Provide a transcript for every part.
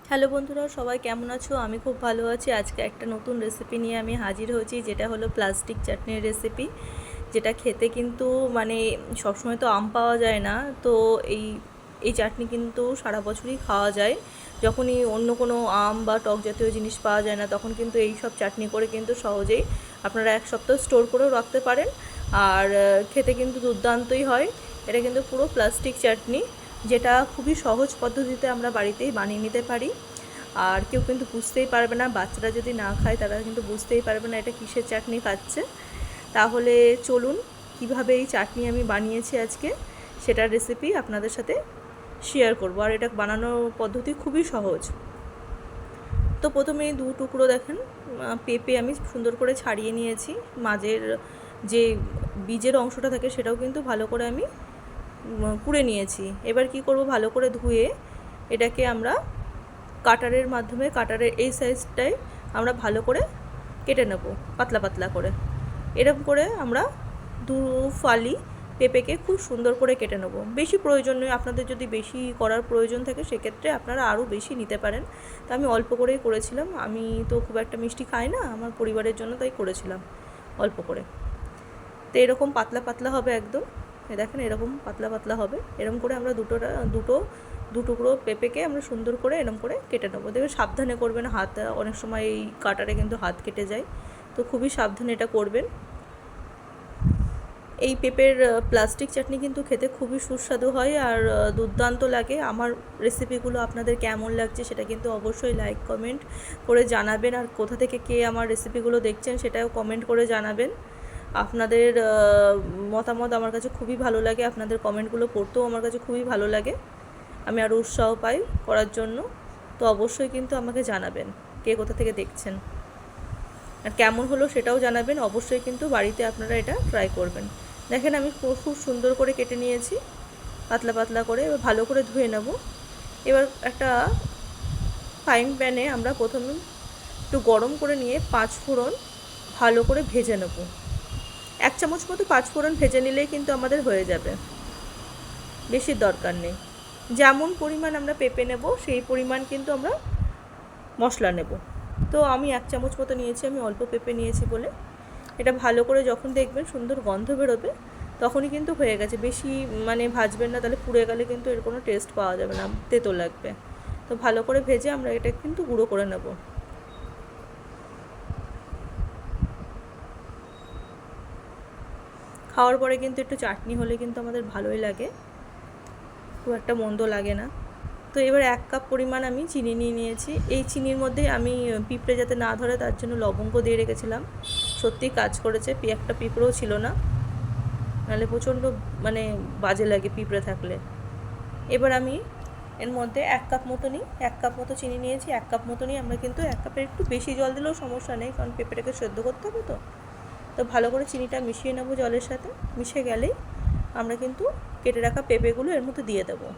Hello বন্ধুরা, সবাই কেমন আছো? আমি খুব ভালো আছি। আজকে একটা নতুন রেসিপি নিয়ে আমি হাজির হয়েছি, যেটা হলো প্লাস্টিক চাটনির রেসিপি। যেটা খেতে কিন্তু মানে সবসময় তো আম পাওয়া যায় না। তো এই এই চাটনি কিন্তু সারা বছরই খাওয়া যায়। যখনই অন্য কোনো আম বা টক জাতীয় জিনিস পাওয়া যায় না, তখন কিন্তু এই সব চাটনি করে কিন্তু সহজেই আপনারা এক সপ্তাহ স্টোর করেও রাখতে পারেন। আর খেতে কিন্তু দুর্দান্তই হয়। এটা কিন্তু পুরো প্লাস্টিক চাটনি, যেটা খুবই সহজ পদ্ধতিতে আমরা বাড়িতেই বানিয়ে নিতে পারি। আর কেউ কিন্তু বুঝতেই পারবে না, বাচ্চারা যদি না খায় তারা কিন্তু বুঝতেই পারবে না এটা কিসের চাটনি খাচ্ছে। তাহলে চলুন, কিভাবে এই চাটনি আমি বানিয়েছি আজকে সেটার রেসিপি আপনাদের সাথে শেয়ার করব। আর এটা বানানোর পদ্ধতি খুবই সহজ। তো প্রথমেই দু টুকরো দেখেন পেঁপে আমি সুন্দর করে ছাড়িয়ে নিয়েছি। মাঝের যে বীজের অংশটা থাকে সেটাও কিন্তু ভালো করে আমি কুড়ে নিয়েছি। এবার কি করব, ভালো করে ধুয়ে এটাকে আমরা কাটারের মাধ্যমে, কাটারের এই সাইজটাই আমরা ভালো করে কেটে নেব, পাতলা পাতলা করে। এরকম করে আমরা দু ফালি পেঁপেকে খুব সুন্দর করে কেটে নেব। বেশি প্রয়োজন নয়, আপনাদের যদি বেশি করার প্রয়োজন থাকে সেক্ষেত্রে আপনারা আরও বেশি নিতে পারেন। তো আমি অল্প করেই করেছিলাম, আমি তো খুব একটা মিষ্টি খাই না, আমার পরিবারের জন্য তাই করেছিলাম অল্প করে। তো এরকম পাতলা পাতলা হবে একদম। দেখেন এরকম পাতলা পাতলা হবে। এরকম করে আমরা দু টুকরো পেঁপেকে আমরা সুন্দর করে এরকম করে কেটে নেবো। দেখবে সাবধানে করবেন, হাত অনেক সময় এই কাটারে কিন্তু হাত কেটে যায়, তো খুবই সাবধানে এটা করবেন। এই পেঁপের প্লাস্টিক চাটনি কিন্তু খেতে খুবই সুস্বাদু হয় আর দুর্দান্ত লাগে। আমার রেসিপিগুলো আপনাদের কেমন লাগছে সেটা কিন্তু অবশ্যই লাইক কমেন্ট করে জানাবেন। আর কোথা থেকে কে আমার রেসিপিগুলো দেখছেন সেটাও কমেন্ট করে জানাবেন। আপনাদের মতামত আমার কাছে খুবই ভালো লাগে, আপনাদের কমেন্টগুলো পড়তেও আমার কাছে খুবই ভালো লাগে। আমি আরও উৎসাহ পাই করার জন্য। তো অবশ্যই কিন্তু আমাকে জানাবেন কে কোথা থেকে দেখছেন, আর কেমন হলো সেটাও জানাবেন। অবশ্যই কিন্তু বাড়িতে আপনারা এটা ট্রাই করবেন। দেখেন আমি খুব সুন্দর করে কেটে নিয়েছি পাতলা পাতলা করে। এবার ভালো করে ধুয়ে নেব। এবার একটা ফ্রাইং প্যানে আমরা প্রথমে একটু গরম করে নিয়ে 5 ফোড়ন ভালো করে ভেজে নেব। 1 চামচ মতো 5 ফোড়ন ভেজে নিলেই কিন্তু আমাদের হয়ে যাবে, বেশি দরকার নেই। যেমন পরিমাণ আমরা পেঁপে নেব সেই পরিমাণ কিন্তু আমরা মশলা নেব। তো আমি 1 চামচ মতো নিয়েছি, আমি অল্প পেঁপে নিয়েছি বলে। এটা ভালো করে যখন দেখবেন সুন্দর গন্ধ বেরোবে তখনই কিন্তু হয়ে গেছে। বেশি মানে ভাজবেন না, তাহলে পুড়ে গেলে কিন্তু এর কোনো টেস্ট পাওয়া যাবে না, তেতো লাগবে। তো ভালো করে ভেজে আমরা এটা কিন্তু গুঁড়ো করে নেব। খাওয়ার পরে কিন্তু একটু চাটনি হলে কিন্তু আমাদের ভালোই লাগে, খুব একটা মন্দ লাগে না। তো এবার 1 কাপ পরিমাণ আমি চিনি নিয়ে নিয়েছি। এই চিনির মধ্যে আমি পিঁপড়ে যাতে না ধরে তার জন্য লবঙ্গ দিয়ে রেখেছিলাম। সত্যি কাজ করেছে, একটা পিঁপড়েও ছিল না, নাহলে প্রচণ্ড মানে বাজে লাগে পিঁপড়ে থাকলে। এবার আমি এর মধ্যে 1 কাপ মতনই 1 কাপ মতো চিনি নিয়েছি। 1 কাপ মতনই আমরা কিন্তু 1 কাপের একটু বেশি জল দিলেও সমস্যা নেই, কারণ পেঁপেটাকে সেদ্ধ করতে হবে। তো ভালো করে চিনিটা মিশিয়ে নেব জলের সাথে। মিশে গেলেই আমরা কিন্তু কেটে রাখা পেঁপেগুলো এর মধ্যে দিয়ে দেবো,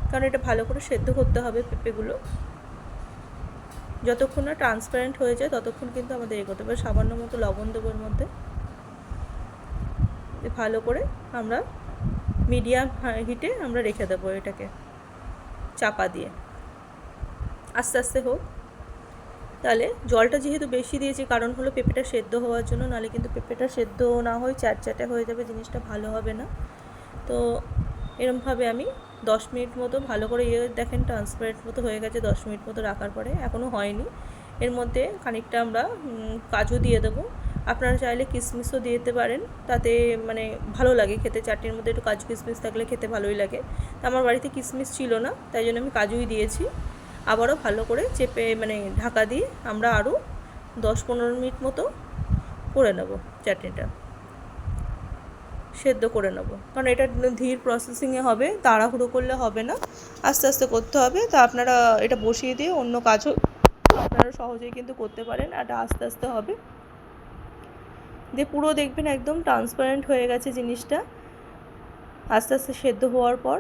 কারণ এটা ভালো করে সেদ্ধ করতে হবে পেঁপেগুলো। যতক্ষণ না ট্রান্সপারেন্ট হয়ে যায় ততক্ষণ কিন্তু আমাদের এগোতে হবে। সামান্য মতো লবণ দেবো এর মধ্যে। ভালো করে আমরা মিডিয়াম হিটে আমরা রেখে দেবো এটাকে, চাপা দিয়ে আস্তে আস্তে হোক। তাহলে জলটা যেহেতু বেশি দিয়েছি কারণ হলো পেঁপেটা সেদ্ধ হওয়ার জন্য, নাহলে কিন্তু পেঁপেটা সেদ্ধ না হয়ে চ্যাটচ্যাটে হয়ে যাবে, জিনিসটা ভালো হবে না। তো এরমভাবে আমি 10 মিনিট মতো ভালো করে দেখেন ট্রান্সপারেন্ট মতো হয়ে গেছে। 10 মিনিট মতো রাখার পরে এখনও হয়নি। এর মধ্যে খানিকটা আমরা কাজু দিয়ে দেবো। আপনারা চাইলে কিশমিশও দিয়ে দিতে পারেন, তাতে মানে ভালো লাগে খেতে। চাটনির মধ্যে একটু কাজু কিশমিশ থাকলে খেতে ভালোই লাগে। তো আমার বাড়িতে কিশমিশ ছিল না, তাই জন্য আমি কাজুই দিয়েছি। আবারও ভালো করে চেপে মানে ঢাকা দিয়ে আমরা আরও 10-15 মিনিট মতো করে নেব, চাটনিটা সেদ্ধ করে নেব। কারণ এটা ধীর প্রসেসিংয়ে হবে, তাড়াহুড়ো করলে হবে না, আস্তে আস্তে করতে হবে। তা আপনারা এটা বসিয়ে দিয়ে অন্য কাজও আপনারা সহজেই কিন্তু করতে পারেন। আর আস্তে আস্তে হবে, দিয়ে পুরো দেখবেন একদম ট্রান্সপারেন্ট হয়ে গেছে জিনিসটা। আস্তে আস্তে সেদ্ধ হওয়ার পর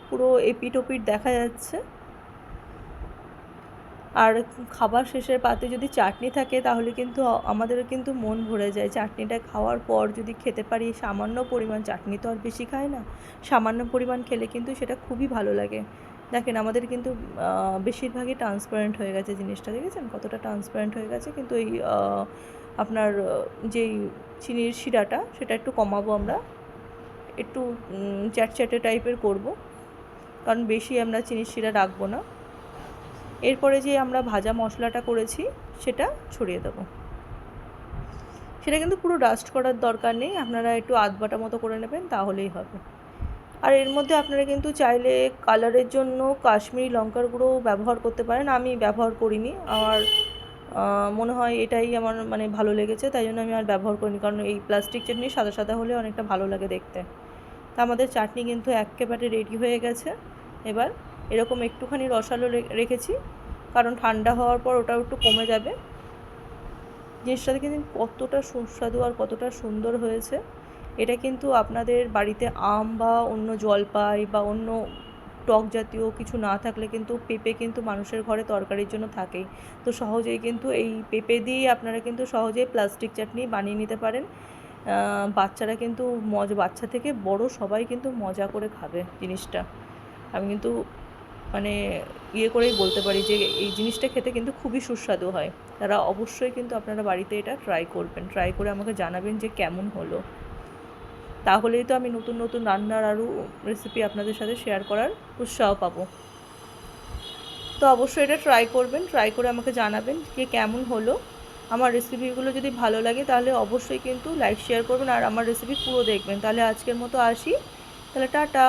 পুরো এপিট ওপিট দেখা যাচ্ছে। আর খাবার শেষের পাতে যদি চাটনি থাকে তাহলে কিন্তু আমাদেরও কিন্তু মন ভরে যায়। চাটনিটা খাওয়ার পর যদি খেতে পারি সামান্য পরিমাণ, চাটনি তো আর বেশি খায় না, সামান্য পরিমাণ খেলে কিন্তু সেটা খুবই ভালো লাগে। দেখেন আমাদের কিন্তু বেশিরভাগই ট্রান্সপারেন্ট হয়ে গেছে জিনিসটা, দেখেছেন কতটা ট্রান্সপারেন্ট হয়ে গেছে। কিন্তু এই আপনার যেই চিনির শিরাটা সেটা একটু কমাবো আমরা, একটু চ্যাটচ্যাটে টাইপের করব, কারণ বেশি আমরা চিনির শিরা রাখবো না। এরপরে যে আমরা ভাজা মশলাটা করেছি সেটা ছড়িয়ে দেবো। সেটা কিন্তু পুরো ডাস্ট করার দরকার নেই, আপনারা একটু আধ বাটা মতো করে নেবেন তাহলেই হবে। আর এর মধ্যে আপনারা কিন্তু চাইলে কালারের জন্য কাশ্মীরি লঙ্কার গুঁড়ো ব্যবহার করতে পারেন। আমি ব্যবহার করিনি, আমার মনে হয় এটাই আমার মানে ভালো লেগেছে, তাই জন্য আমি আর ব্যবহার করিনি, কারণ এই প্লাস্টিক চাটনি সাদা সাদা হলে অনেকটা ভালো লাগে দেখতে। তা আমাদের চাটনি কিন্তু একেবারে রেডি হয়ে গেছে। এবার এরকম একটুখানি রসালো রেখেছি, কারণ ঠান্ডা হওয়ার পর ওটাও একটু কমে যাবে। জিনিসটা কিন্তু কতটা সুস্বাদু আর কতটা সুন্দর হয়েছে। এটা কিন্তু আপনাদের বাড়িতে আম বা অন্য জলপাই বা অন্য টক জাতীয় কিছু না থাকলে কিন্তু পেঁপে কিন্তু মানুষের ঘরে তরকারির জন্য থাকেই। তো সহজেই কিন্তু এই পেঁপে দিয়েই আপনারা কিন্তু সহজেই প্লাস্টিক চাটনি বানিয়ে নিতে পারেন। বাচ্চারা কিন্তু বাচ্চা থেকে বড় সবাই কিন্তু মজা করে খাবে জিনিসটা। আমি কিন্তু মানে করেই বলতে পারি যে এই জিনিসটা খেতে কিন্তু খুবই সুস্বাদু হয়। তারা অবশ্যই কিন্তু আপনারা বাড়িতে এটা ট্রাই করবেন, ট্রাই করে আমাকে জানাবেন যে কেমন হলো। তাহলেই তো আমি নতুন নতুন রান্নার আরও রেসিপি আপনাদের সাথে শেয়ার করার উৎসাহ পাবো। তো অবশ্যই এটা ট্রাই করবেন, ট্রাই করে আমাকে জানাবেন যে কেমন হলো। আমার রেসিপিগুলো যদি ভালো লাগে তাহলে অবশ্যই কিন্তু লাইক শেয়ার করবেন আর আমার রেসিপি পুরো দেখবেন। তাহলে আজকের মতো আসি, তাহলে টাটা।